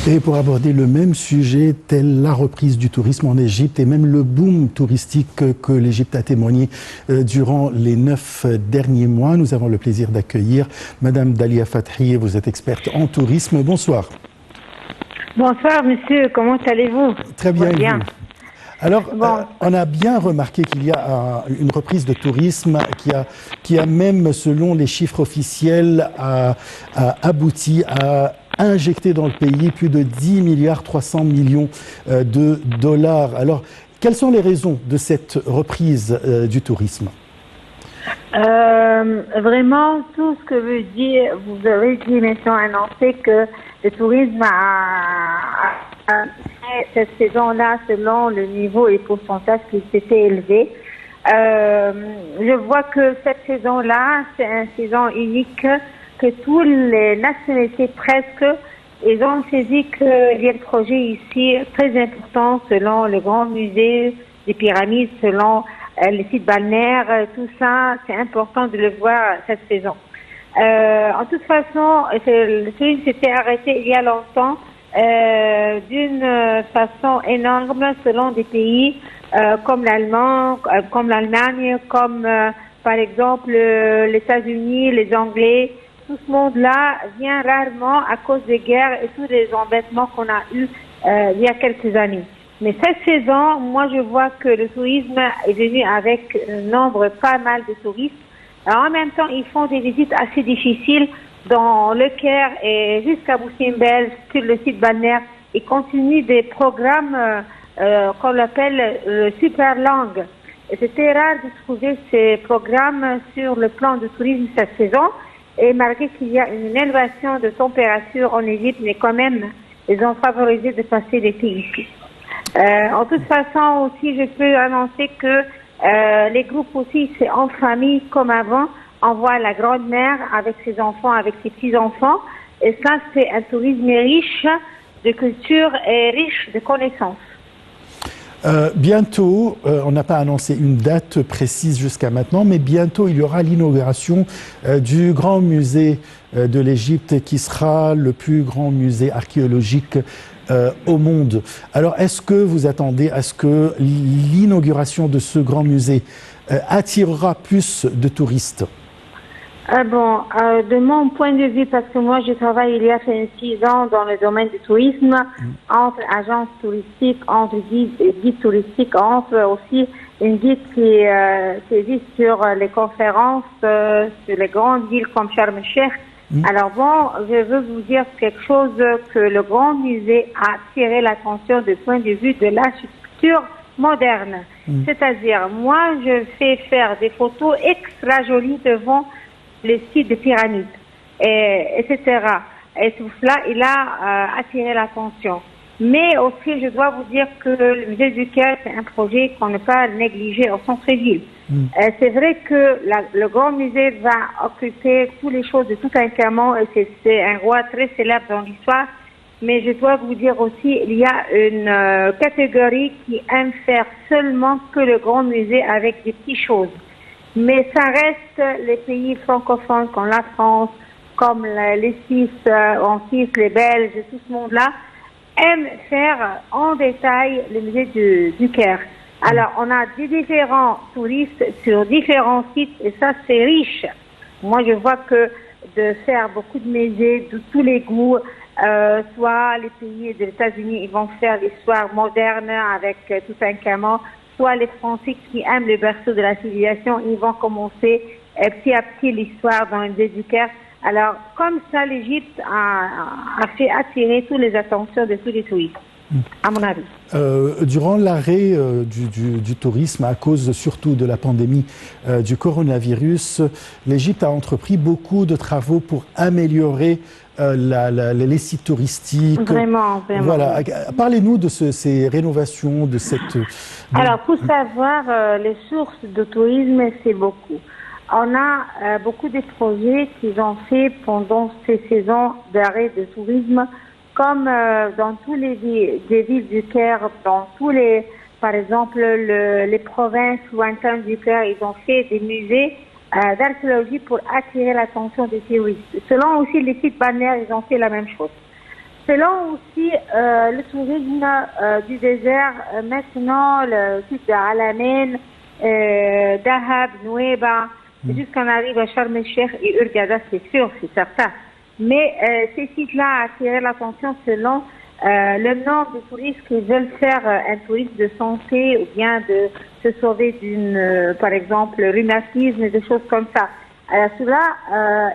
Et pour aborder le même sujet, tel la reprise du tourisme en Égypte et même le boom touristique que l'Égypte a témoigné durant les 9 derniers mois, nous avons le plaisir d'accueillir Madame Dalia Fathi. Vous êtes experte en tourisme. Bonsoir. Bonsoir monsieur, comment allez-vous? Très bien, et vous? Alors, on a bien remarqué qu'il y a une reprise de tourisme qui a même, selon les chiffres officiels, abouti à injecter dans le pays plus de 10 milliards 300 millions de dollars. Alors, quelles sont les raisons de cette reprise du tourisme? Vraiment, tout ce que veut dire, vous avez dit maintenant annoncé que le tourisme a cette saison-là selon le niveau et pourcentage qui s'était élevé. Je vois que cette saison-là, c'est une saison unique, que toutes les nationalités presque, ils ont saisi qu'il y a un projet ici très important selon le grand musée des pyramides, selon les sites balnéaires, tout ça, c'est important de le voir cette saison. En toute façon, le tourisme s'était arrêté il y a longtemps, d'une façon énorme selon des pays comme l'Allemagne, comme par exemple les États-Unis, les Anglais. Tout ce monde-là vient rarement à cause des guerres et tous les embêtements qu'on a eus il y a quelques années. Mais cette saison, moi je vois que le tourisme est venu avec un nombre pas mal de touristes. Alors, en même temps, ils font des visites assez difficiles dans le Caire et jusqu'à Boussimbel, sur le site balnéaire. Ils continuent des programmes qu'on appelle super langues. C'était rare de trouver ces programmes sur le plan du tourisme cette saison. Et malgré qu'il y a une élévation de température en Égypte, mais quand même, ils ont favorisé de passer l'été ici. En toute façon, aussi, je peux annoncer que les groupes aussi, c'est en famille comme avant. On voit la grand-mère avec ses enfants, avec ses petits-enfants. Et ça, c'est un tourisme riche de culture et riche de connaissances. Bientôt, on n'a pas annoncé une date précise jusqu'à maintenant, mais bientôt il y aura l'inauguration du grand musée de l'Égypte qui sera le plus grand musée archéologique au monde. Alors, est-ce que vous attendez à ce que l'inauguration de ce grand musée attirera plus de touristes? De mon point de vue, parce que moi je travaille il y a 6 ans dans le domaine du tourisme, entre agences touristiques, entre guides touristiques, entre aussi une guide qui existe sur les conférences sur les grandes villes comme Sharm el-Sheikh. Alors je veux vous dire quelque chose que le grand musée a attiré l'attention du point de vue de l'architecture moderne. C'est-à-dire, moi je fais faire des photos extra jolies devant les sites de pyramides, etc. Et tout cela, il a attiré l'attention. Mais aussi, je dois vous dire que le musée du Caire, c'est un projet qu'on ne peut pas négliger au centre-ville. C'est vrai que le grand musée va occuper toutes les choses de Toutankhamon, et c'est un roi très célèbre dans l'histoire. Mais je dois vous dire aussi, il y a une catégorie qui aime faire seulement que le grand musée avec des petites choses. Mais ça reste les pays francophones comme la France, comme les Suisses, les Belges, tout ce monde-là, aiment faire en détail le musée du Caire. Alors, on a des différents touristes sur différents sites et ça, c'est riche. Moi, je vois que de faire beaucoup de musées de tous les goûts, soit les pays des États-Unis, ils vont faire l'histoire moderne avec Toutankhamon, soit les Français qui aiment le berceau de la civilisation, ils vont commencer petit à petit l'histoire dans le musée du Caire. Alors, comme ça, l'Égypte a fait attirer toutes les attentions de tous les touristes, à mon avis. Durant l'arrêt du tourisme, à cause surtout de la pandémie du coronavirus, l'Égypte a entrepris beaucoup de travaux pour améliorer les sites touristiques. Vraiment. Voilà. Parlez-nous de ces rénovations, de cette... Alors, pour savoir, les sources de tourisme, c'est beaucoup. On a beaucoup de projets qu'ils ont fait pendant ces saisons d'arrêt de tourisme, comme dans tous les villes du Caire, dans tous les, par exemple, les provinces lointaines du Caire, ils ont fait des musées d'archéologie pour attirer l'attention des touristes. Selon aussi les sites balnéaires, ils ont fait la même chose. Selon aussi le tourisme du désert, maintenant, le site de Alamein, Dahab, Nouéba, jusqu'on arrive à Sharm el-Sheikh et Hurghada, c'est sûr, c'est certain. Mais ces sites-là attirent l'attention selon le nombre de touristes qui veulent faire un tourisme de santé ou bien de se sauver d'une, par exemple, rhumatisme, des choses comme ça. Alors cela,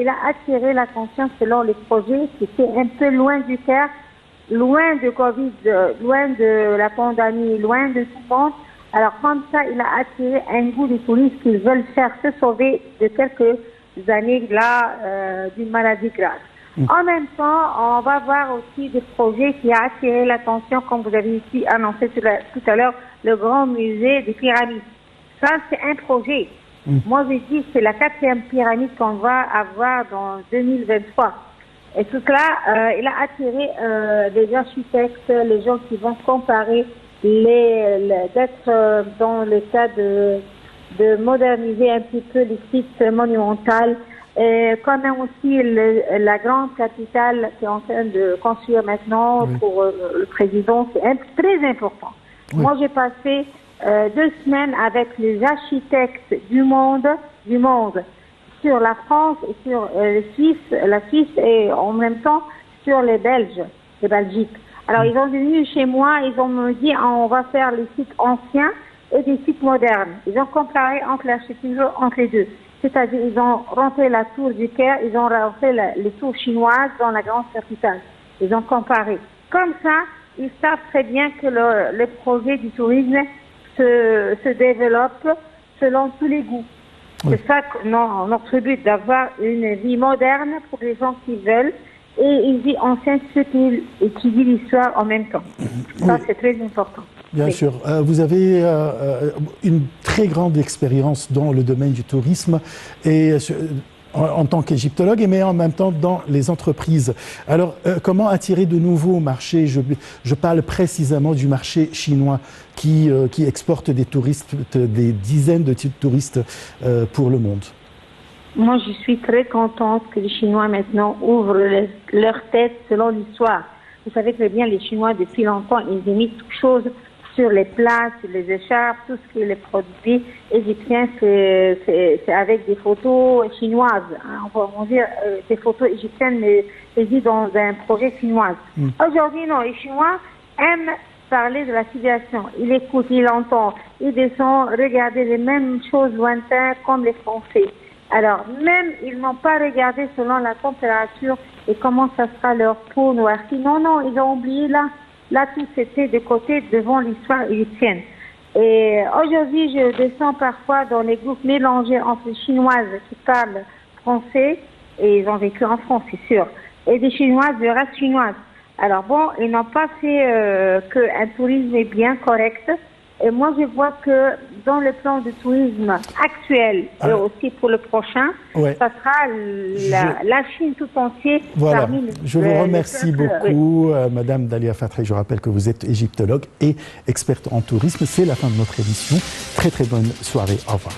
il a attiré l'attention selon les projets qui étaient un peu loin du Caire, loin de Covid, loin de la pandémie, loin de tout le monde. Alors comme ça, il a attiré un goût des touristes qui veulent faire se sauver de quelques années là d'une maladie grave. En même temps, on va voir aussi des projets qui ont attiré l'attention, comme vous avez ici annoncé tout à l'heure, le grand musée des pyramides. Ça, c'est un projet. Moi, je dis c'est la 4e pyramide qu'on va avoir dans 2023. Et tout cela, il a attiré les architectes, les gens qui vont comparer, d'être dans le cas de moderniser un petit peu les sites monumentaux. Et quand même aussi la grande capitale qui est en train de construire maintenant pour le président, c'est très important. Moi, j'ai passé 2 semaines avec les architectes du monde sur la France et sur la Suisse et en même temps sur les Belgiques. Alors, ils ont venu chez moi, ils ont me dit on va faire les sites anciens et des sites modernes. Ils ont comparé entre l'architecture entre les deux. C'est-à-dire, ils ont rentré la tour du Caire, ils ont rentré les tours chinoises dans la grande capitale. Ils ont comparé. Comme ça, ils savent très bien que le projet du tourisme se développe selon tous les goûts. Oui. C'est ça notre but, d'avoir une vie moderne pour les gens qui veulent et une vie ancienne qui étudient l'histoire en même temps. Ça, c'est très important. Bien sûr. Vous avez une très grande expérience dans le domaine du tourisme et en tant qu'égyptologue, mais en même temps dans les entreprises. Alors, comment attirer de nouveaux marchés? Je parle précisément du marché chinois qui exporte des touristes, des dizaines de touristes pour le monde. Moi, je suis très contente que les Chinois maintenant ouvrent leur tête selon l'histoire. Vous savez très bien, les Chinois, depuis longtemps, ils imitent toutes choses sur les plats, sur les écharpes, tout ce qui est les produits égyptiens, c'est avec des photos chinoises. Hein. On va dire des photos égyptiennes, mais saisies dans un projet chinois. Aujourd'hui, non, les Chinois aiment parler de la civilisation. Ils écoutent, ils entendent, ils descendent, regarder les mêmes choses lointaines comme les Français. Alors, même, ils n'ont pas regardé selon la température et comment ça sera leur peau noircie. Non, ils ont oublié là. Là, tout c'était de côté devant l'histoire égyptienne. Et aujourd'hui, je descends parfois dans les groupes mélangés entre les Chinoises qui parlent français, et ils ont vécu en France, c'est sûr, et des Chinoises de race chinoise. Alors bon, ils n'ont pas fait qu'un tourisme est bien correct. Et moi, je vois que dans le plan de tourisme actuel et aussi pour le prochain, ça sera la Chine tout entière. Voilà. Je vous remercie beaucoup, Madame Dalia Fatré. Je rappelle que vous êtes égyptologue et experte en tourisme. C'est la fin de notre émission. Très, très bonne soirée. Au revoir.